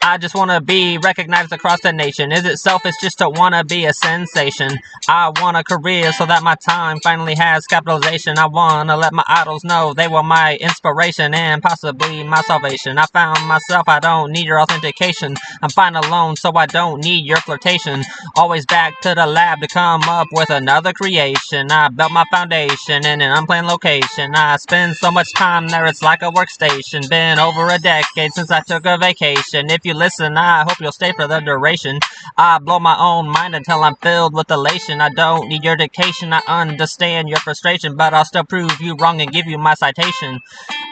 I just wanna be recognized across the nation. Is it selfish just to wanna be a sensation? I want a career so that my time finally has capitalization. I wanna let my idols know they were my inspiration and possibly my salvation. I found myself, I don't need your authentication. I'm fine alone, so I don't need your flirtation. Always back to the lab to come up with another creation. I built my foundation in an unplanned location. I spend so much time there, it's like a workstation. Been over a decade since I took a vacation. If you listen, I hope you'll stay for the duration. I blow my own mind until I'm filled with elation. I don't need your dictation, I understand your frustration, but I'll still prove you wrong and give you my citation.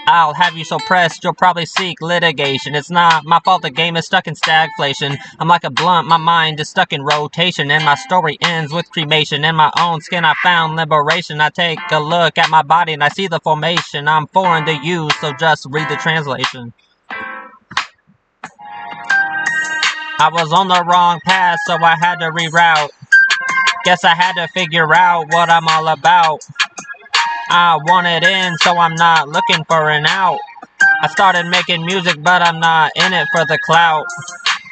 I'll have you so pressed, you'll probably seek litigation. It's not my fault the game is stuck in stagflation. I'm like a blunt, my mind is stuck in rotation, and my story ends with cremation. In my own skin I found liberation. I take a look at my body and I see the formation. I'm foreign to you, so just read the translation. I was on the wrong path, so I had to reroute. Guess I had to figure out what I'm all about. I want it in, so I'm not looking for an out. I started making music, but I'm not in it for the clout.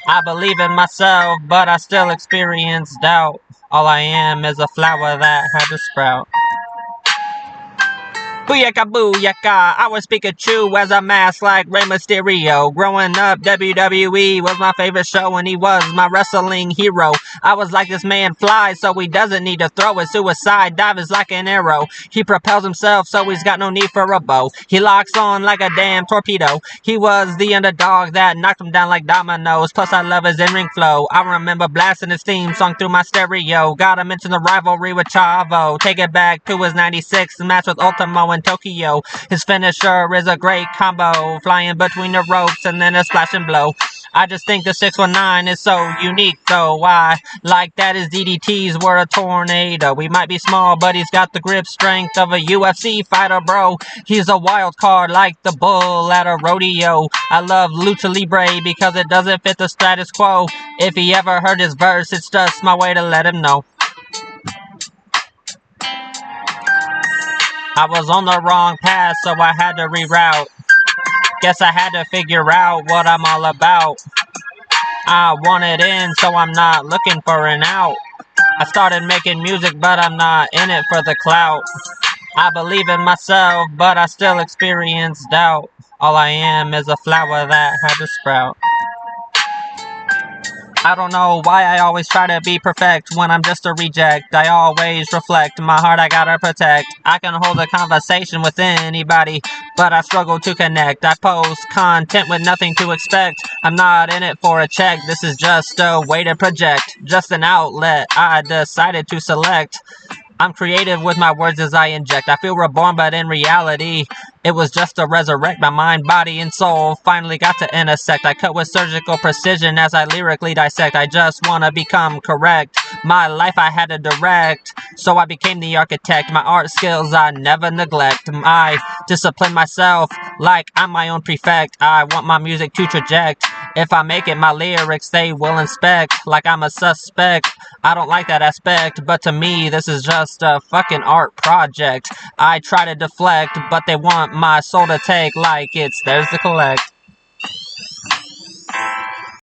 I believe in myself, but I still experience doubt. All I am is a flower that had to sprout. Booyaka booyaka, I was Pikachu as a mask like Rey Mysterio. Growing up, WWE was my favorite show and he was my wrestling hero. I was like, this man flies so he doesn't need to throw his suicide dive is like an arrow. He propels himself so he's got no need for a bow. He locks on like a damn torpedo. He was the underdog that knocked him down like dominoes. Plus I love his in-ring flow. I remember blasting his theme song through my stereo. Gotta mention the rivalry with Chavo. Take it back to his 96 match with Ultimo and Tokyo. His finisher is a great combo, flying between the ropes and then a splash and blow. I just think the 619 is so unique though. I like that his DDTs were a tornado. He might be small, but he's got the grip strength of a UFC fighter, bro. He's a wild card like the bull at a rodeo. I love Lucha Libre because it doesn't fit the status quo. If he ever heard his verse, it's just my way to let him know. I was on the wrong path, so I had to reroute. Guess I had to figure out what I'm all about. I want it in, so I'm not looking for an out. I started making music, but I'm not in it for the clout. I believe in myself, but I still experience doubt. All I am is a flower that had to sprout. I don't know why I always try to be perfect when I'm just a reject. I always reflect, my heart I gotta protect. I can hold a conversation with anybody, but I struggle to connect. I post content with nothing to expect. I'm not in it for a check, this is just a way to project. Just an outlet I decided to select. I'm creative with my words as I inject. I feel reborn, but in reality, it was just to resurrect. My mind, body, and soul finally got to intersect. I cut with surgical precision as I lyrically dissect. I just want to become correct. My life I had to direct, so I became the architect. My art skills I never neglect. I discipline myself like I'm my own prefect. I want my music to traject. If I make it, my lyrics they will inspect like I'm a suspect. I don't like that aspect, but to me this is just a fucking art project. I try to deflect, but they want my soul to take like it's theirs to collect.